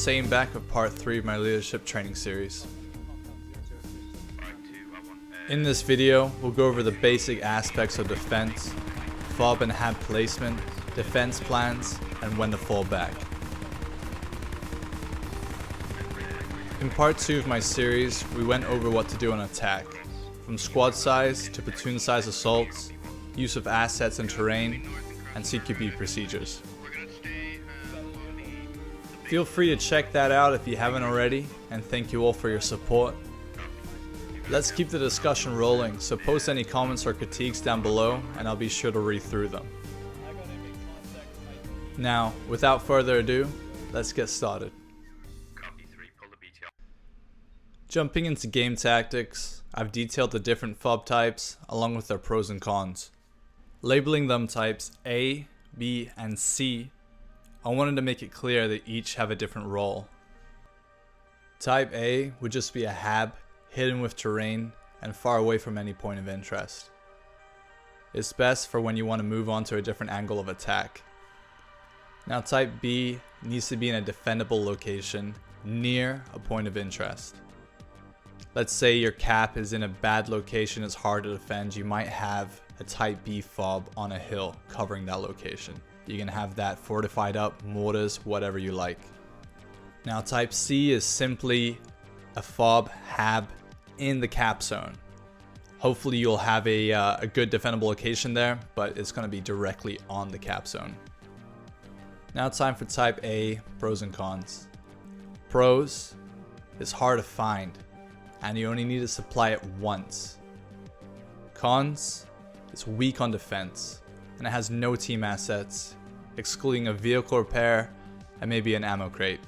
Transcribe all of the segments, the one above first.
same back of part 3 of my leadership training series. In this video, we'll go over the basic aspects of defense, fob and hab placement, defense plans, and when to fall back. In part 2 of my series, we went over what to do on attack, from squad size to platoon size assaults, use of assets and terrain, and CQB procedures. Feel free to check that out if you haven't already, and thank you all for your support. Let's keep the discussion rolling, so post any comments or critiques down below and I'll be sure to read through them. Now, without further ado, let's get started. Jumping into game tactics, I've detailed the different fob types along with their pros and cons. Labeling them types A, B, and C, I wanted to make it clear that each have a different role. Type A would just be a hab, hidden with terrain, and far away from any point of interest. It's best for when you want to move on to a different angle of attack. Now type B needs to be in a defendable location, near a point of interest. Let's say your cap is in a bad location, it's hard to defend, you might have a type B fob on a hill covering that location. You can have that fortified up, mortars, whatever you like. Now type C is simply a fob hab in the cap zone. Hopefully you'll have a good defendable location there, but it's going to be directly on the cap zone. Now it's time for type A, pros and cons. Pros, it's hard to find, and you only need to supply it once. Cons, it's weak on defense, and it has no team assets, excluding a vehicle repair and maybe an ammo crate.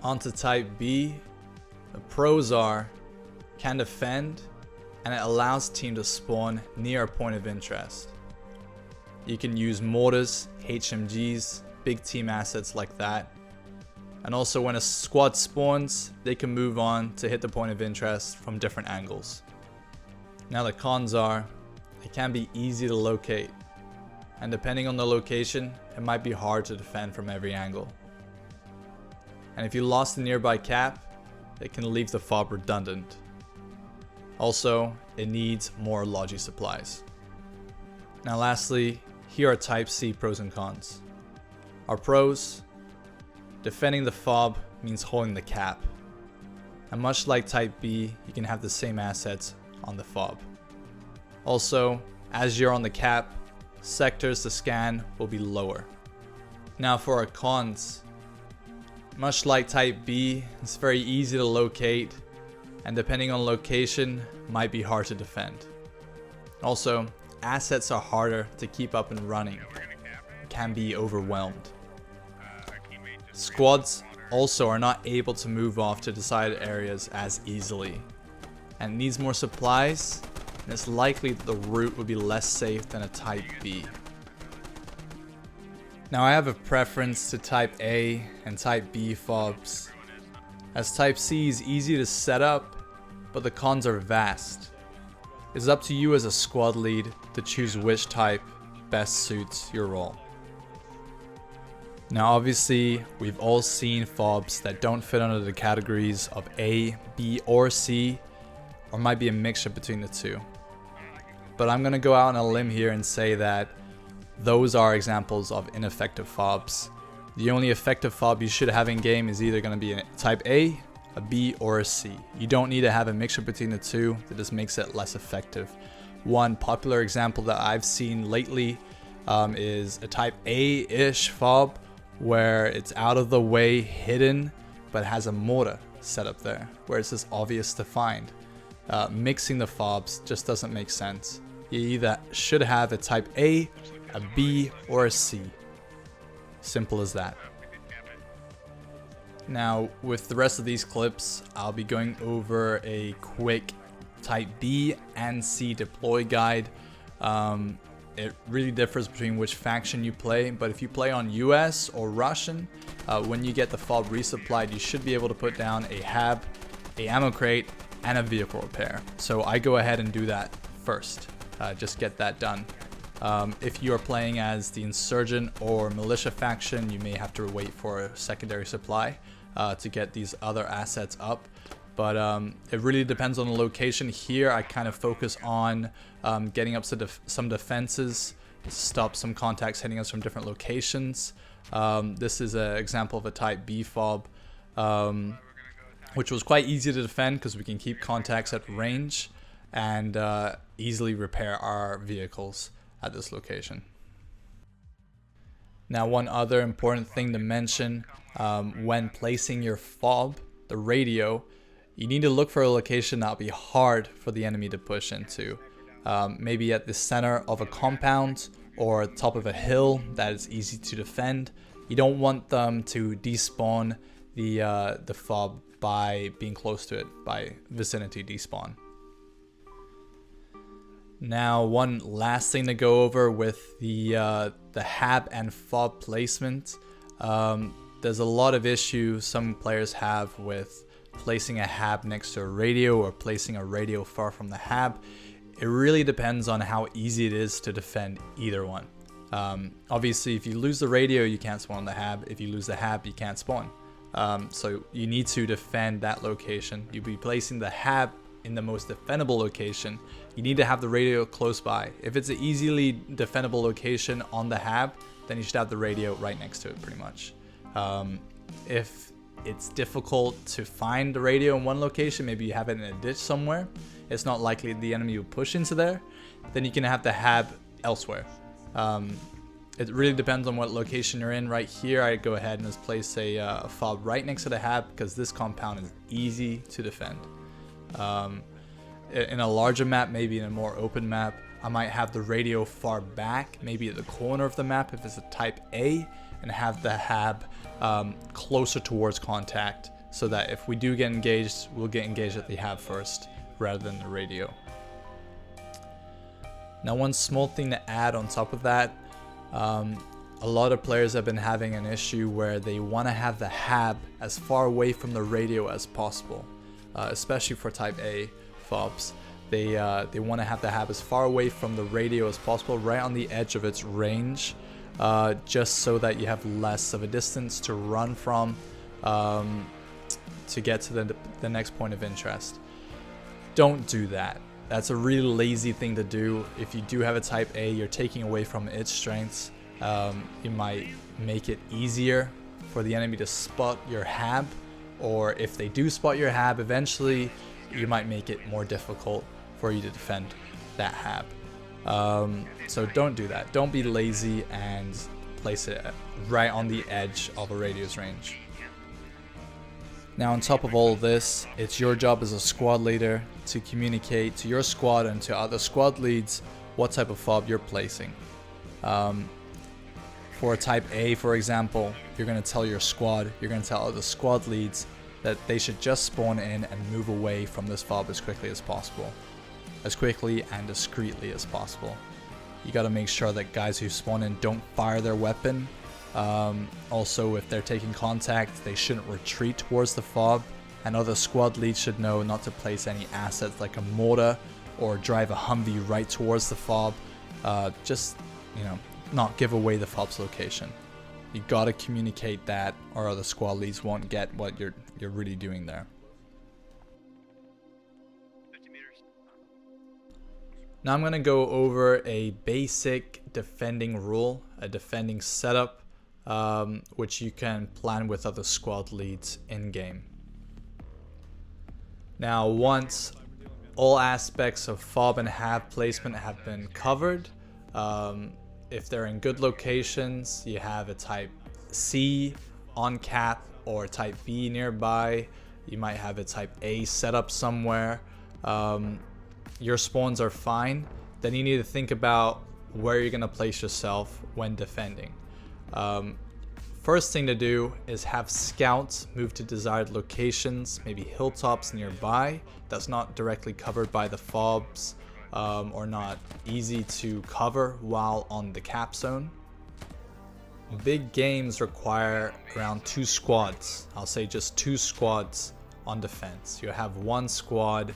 On to type B, the pros are, can defend, and it allows team to spawn near a point of interest. You can use mortars, HMGs, big team assets like that. And also when a squad spawns, they can move on to hit the point of interest from different angles. Now the cons are, it can be easy to locate, and depending on the location, it might be hard to defend from every angle. And if you lost the nearby cap, it can leave the fob redundant. Also, it needs more logi supplies. Now lastly, here are type C pros and cons. Our pros, defending the fob means holding the cap. And much like type B, you can have the same assets on the fob. Also, as you're on the cap, sectors to scan will be lower. Now for our cons, much like type B, it's very easy to locate, and depending on location, might be hard to defend. Also, assets are harder to keep up and running, can be overwhelmed. Squads also are not able to move off to decided areas as easily, and needs more supplies, and it's likely that the route would be less safe than a type B. Now I have a preference to type A and type B fobs, as type C is easy to set up, but the cons are vast. It's up to you as a squad lead to choose which type best suits your role. Now obviously, we've all seen fobs that don't fit under the categories of A, B, or C, or might be a mixture between the two. But I'm gonna go out on a limb here and say that those are examples of ineffective fobs. The only effective fob you should have in game is either gonna be a type A, a B, or a C. You don't need to have a mixture between the two, that just makes it less effective. One popular example that I've seen lately is a type A-ish fob, where it's out of the way, hidden, but has a mortar set up there, where it's just obvious to find. Mixing the fobs just doesn't make sense. You either should have a type A, a B, or a C. Simple as that. Now, with the rest of these clips, I'll be going over a quick type B and C deploy guide. It really differs between which faction you play, but if you play on US or Russian, when you get the fob resupplied, you should be able to put down a hab, a ammo crate, and a vehicle repair. So I go ahead and do that first. Just get that done. If you are playing as the insurgent or militia faction, you may have to wait for a secondary supply to get these other assets up. But it really depends on the location. Here I kind of focus on getting up some defenses to stop some contacts hitting us from different locations. This is an example of a type B fob, which was quite easy to defend because we can keep contacts at range and easily repair our vehicles at this location. Now, one other important thing to mention, when placing your fob, the radio, you need to look for a location that will be hard for the enemy to push into. Maybe at the center of a compound or top of a hill that is easy to defend. You don't want them to despawn the fob by being close to it, by vicinity despawn. Now, one last thing to go over with the hab and fob placement. There's a lot of issues some players have with placing a hab next to a radio or placing a radio far from the hab. It really depends on how easy it is to defend either one. Obviously, if you lose the radio, you can't spawn the hab. If you lose the hab, you can't spawn. So you need to defend that location. You'll be placing the hab in the most defendable location. You need to have the radio close by. If it's an easily defendable location on the hab, then you should have the radio right next to it pretty much. If it's difficult to find the radio in one location, maybe you have it in a ditch somewhere, it's not likely the enemy will push into there, then you can have the hab elsewhere. It really depends on what location you're in. Right here, I go ahead and just place a fob right next to the hab because this compound is easy to defend. In a larger map, maybe in a more open map, I might have the radio far back, maybe at the corner of the map if it's a type A, and have the hab closer towards contact so that if we do get engaged, we'll get engaged at the hab first rather than the radio. Now, one small thing to add on top of that, a lot of players have been having an issue where they want to have the hab as far away from the radio as possible, especially for type A fobs. They want to have the hab as far away from the radio as possible, right on the edge of its range, just so that you have less of a distance to run from to get to the next point of interest. Don't do that. That's a really lazy thing to do. If you do have a type A, you're taking away from its strengths. You might make it easier for the enemy to spot your hab, or if they do spot your hab, eventually you might make it more difficult for you to defend that hab. So don't do that. Don't be lazy and place it right on the edge of a radio's range. Now, on top of all of this, it's your job as a squad leader to communicate to your squad and to other squad leads what type of fob you're placing. For a type A, for example, you're going to tell your squad, you're going to tell other squad leads that they should just spawn in and move away from this fob as quickly as possible. As quickly and discreetly as possible. You got to make sure that guys who spawn in don't fire their weapon. Also, if they're taking contact, they shouldn't retreat towards the fob, and other squad leads should know not to place any assets like a mortar or drive a Humvee right towards the fob. Just, not give away the fob's location. You gotta communicate that, or other squad leads won't get what you're really doing there. Now I'm gonna go over a basic defending rule, a defending setup, which you can plan with other squad leads in game. Now, once all aspects of fob and hab placement have been covered, if they're in good locations, you have a type C on cap or type B nearby. You might have a type A set up somewhere. Your spawns are fine. Then you need to think about where you're going to place yourself when defending. First thing to do is have scouts move to desired locations, maybe hilltops nearby that's not directly covered by the fobs, or not easy to cover while on the cap zone. Big games require around 2 squads. I'll say just 2 squads on defense. You have 1 squad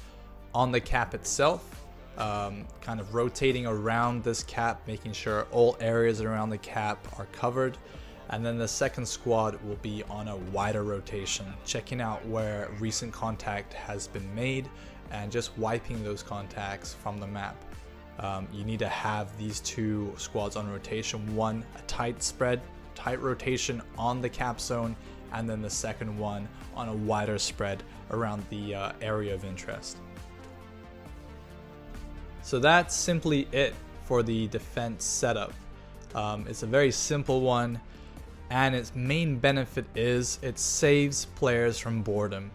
on the cap itself, kind of rotating around this cap, making sure all areas around the cap are covered. And then the second squad will be on a wider rotation, checking out where recent contact has been made and just wiping those contacts from the map. You need to have these two squads on rotation, one a tight rotation on the cap zone, and then the second one on a wider spread around the area of interest. So that's simply it for the defense setup. It's a very simple one, and its main benefit is it saves players from boredom.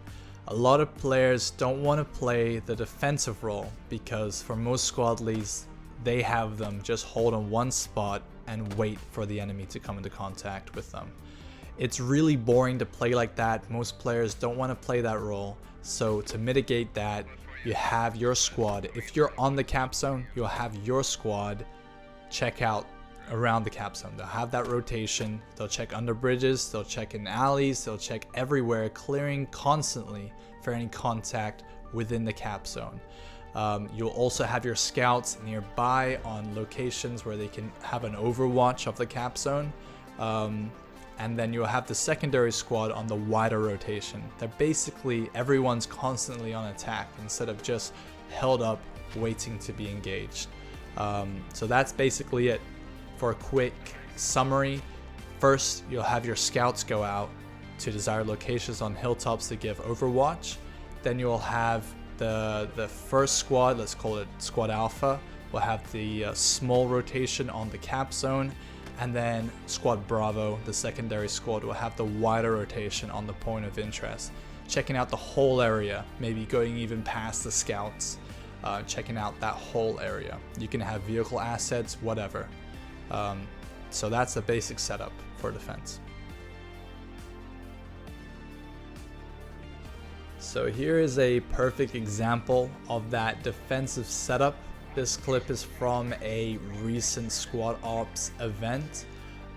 A lot of players don't want to play the defensive role because for most squad leads, they have them just hold on one spot and wait for the enemy to come into contact with them. It's really boring to play like that. Most players don't want to play that role. So to mitigate that, you have your squad. If you're on the cap zone, you'll have your squad check out around the cap zone. They'll have that rotation. They'll check under bridges, they'll check in alleys, they'll check everywhere, clearing constantly for any contact within the cap zone. You'll also have your scouts nearby on locations where they can have an overwatch of the cap zone. And then you'll have the secondary squad on the wider rotation. They're basically, everyone's constantly on attack instead of just held up waiting to be engaged. So that's basically it. For a quick summary, first you'll have your scouts go out to desired locations on hilltops to give overwatch. Then you'll have the first squad, let's call it Squad Alpha, will have the small rotation on the cap zone, and then Squad Bravo, the secondary squad, will have the wider rotation on the point of interest, checking out the whole area, maybe going even past the scouts, checking out that whole area. You can have vehicle assets, whatever. So that's the basic setup for defense. So here is a perfect example of that defensive setup. This clip is from a recent Squad Ops event.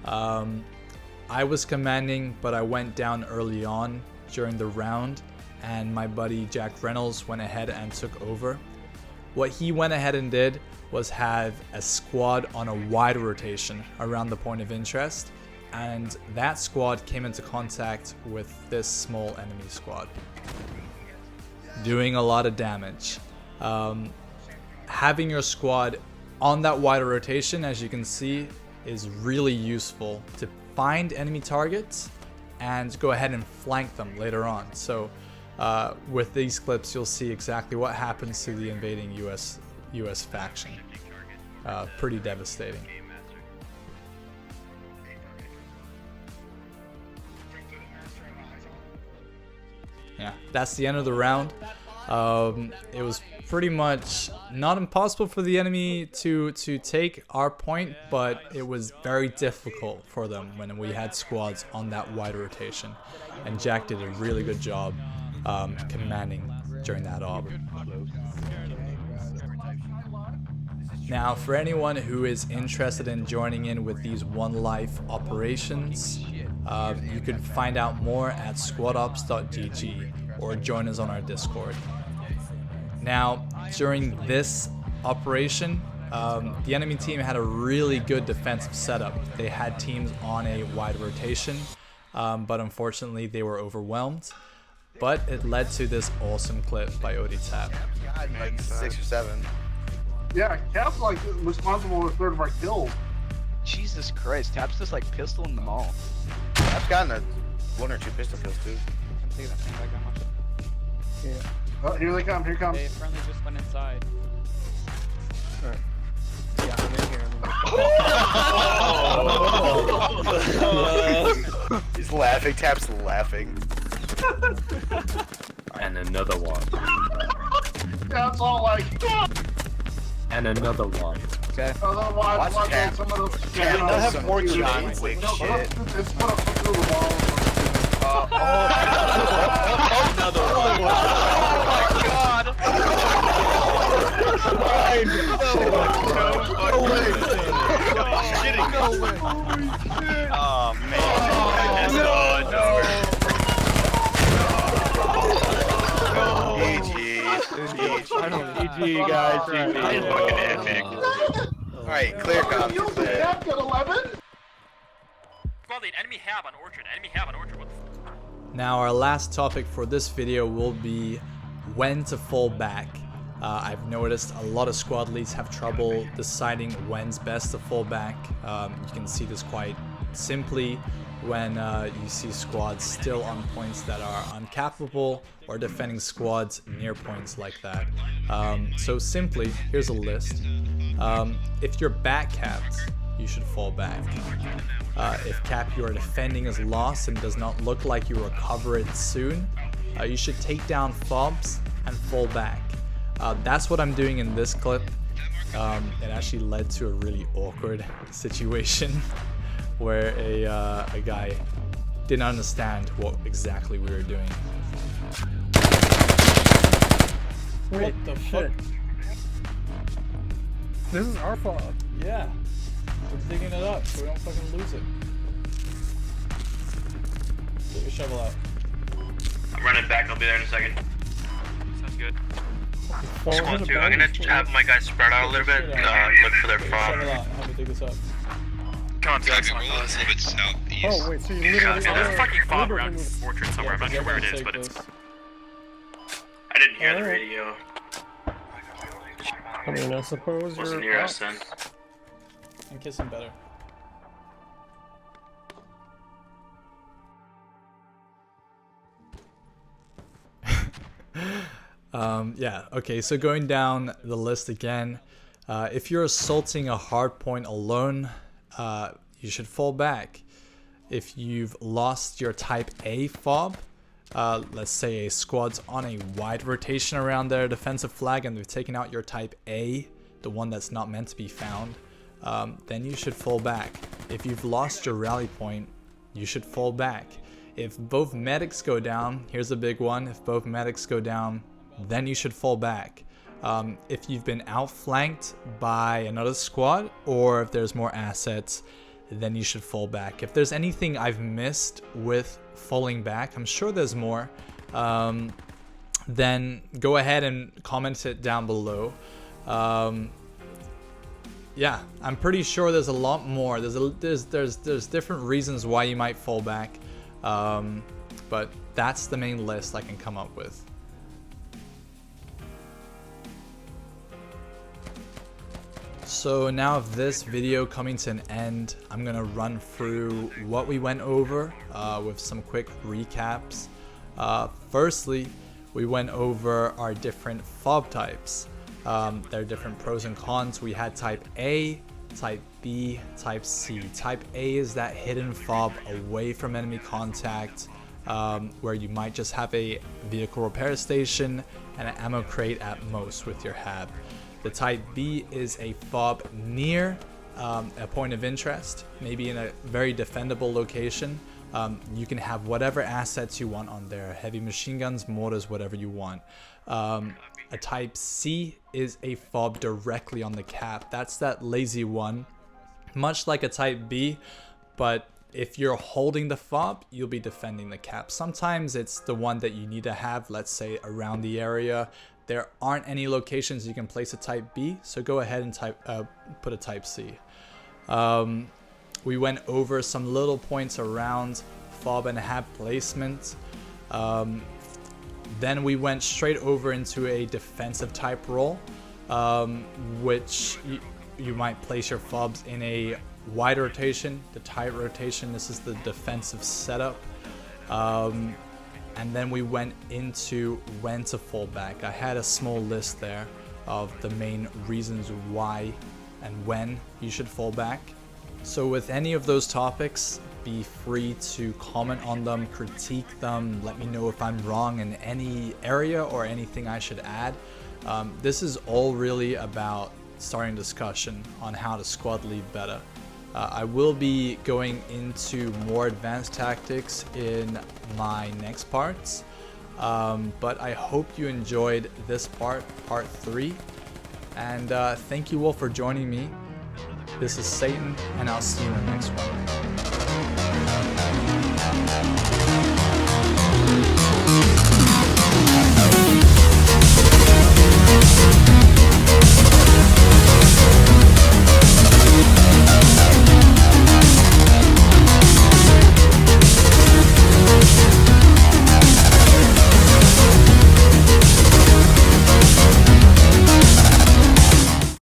I was commanding, but I went down early on during the round, and my buddy Jack Reynolds went ahead and took over. What he went ahead and did was have a squad on a wide rotation around the point of interest, and that squad came into contact with this small enemy squad, doing a lot of damage. Having your squad on that wider rotation, as you can see, is really useful to find enemy targets and go ahead and flank them later on. So with these clips, you'll see exactly what happens to the invading US faction. Pretty devastating. Yeah, that's the end of the round. It was pretty much not impossible for the enemy to take our point, but it was very difficult for them when we had squads on that wide rotation. And Jack did a really good job commanding during that op. Now, for anyone who is interested in joining in with these One Life operations, you can find out more at squadops.gg or join us on our Discord. Now, during this operation, the enemy team had a really good defensive setup. They had teams on a wide rotation, but unfortunately they were overwhelmed. But it led to this awesome clip by ODTap. God, like 6 or 7. Yeah, Cap's like responsible for a third of our kills. Jesus Christ, Tap's just like pistoling them all. I've gotten 1 or 2 pistol kills too. I'm taking that thing back down. Watch it. Yeah. Oh, here they come, here comes. Hey, friendly just went inside. Alright. Yeah, I'm in here. He's laughing, Tap's laughing. And another one. Cap's all like, And another one. Okay. Watch Cap. some of those. Cap does have more teammates. Like No, shit. it's put up through the wall. Another one. Oh my god! Oh man. No. GG's. GG, guys. Fucking epic. Alright, clear cop. You Clear. have get 11? Squadly, enemy hab on orchard. Enemy hab on orchard. What the f? Now our last topic for this video will be when to fall back. I've noticed a lot of squad leads have trouble deciding when's best to fall back. You can see this quite simply when you see squads still on points that are uncappable or defending squads near points like that. So simply, here's a list. If you're back capped, you should fall back. If cap you are defending is lost and does not look like you recover it soon, you should take down fobs and fall back. That's what I'm doing in this clip. It actually led to a really awkward situation where a guy didn't understand what exactly we were doing. What the fuck? This is our fault. Yeah, we're digging it up so we don't fucking lose it. Get your shovel out. I'm running back. I'll be there in a second. Sounds good. Squad 2, I'm gonna have my guys spread out a little bit. Look for their Get your shovel fob. out and help me dig this up. Come on, Zach, roll a little bit southeast. Oh, wait, so you literally So there's a fucking fob literally around moved- orchard somewhere. I'm not sure where it is, but it's. I didn't hear the Alright. radio. I mean, I suppose Wasn't you're near us then. And kiss him better. Yeah, okay, so going down the list again, if you're assaulting a hard point alone, you should fall back. If you've lost your type A fob, let's say a squad's on a wide rotation around their defensive flag and they've taken out your type A, the one that's not meant to be found, then you should fall back. If you've lost your rally point, you should fall back. If both medics go down, here's a big one, if both medics go down, then you should fall back. If you've been outflanked by another squad, or if there's more assets, then you should fall back. If there's anything I've missed with falling back, I'm sure there's more, then go ahead and comment it down below. Yeah, I'm pretty sure there's a lot more. There's different reasons why you might fall back, but that's the main list I can come up with. So now of this video coming to an end, I'm gonna run through what we went over with some quick recaps. Firstly, we went over our different fob types. There are different pros and cons. We had type A, type B, type C. Type A is that hidden fob away from enemy contact, where you might just have a vehicle repair station and an ammo crate at most with your hab. The type B is a fob near a point of interest, maybe in a very defendable location. You can have whatever assets you want on there, heavy machine guns, mortars, whatever you want. A type C is a fob directly on the cap. That's that lazy one, much like a type B, but if you're holding the fob, you'll be defending the cap. Sometimes it's the one that you need to have, let's say around the area. There aren't any locations you can place a type B, so go ahead and put a type C. We went over some little points around fob and hab placement. Then we went straight over into a defensive type role, which you might place your fobs in a wide rotation, the tight rotation. This is the defensive setup. And then we went into when to fall back. I had a small list there of the main reasons why and when you should fall back. So with any of those topics, be free to comment on them, critique them, let me know if I'm wrong in any area or anything I should add. This is all really about starting discussion on how to squad lead better. I will be going into more advanced tactics in my next parts, but I hope you enjoyed this part 3, and thank you all for joining me. This is Satan, and I'll see you in the next one.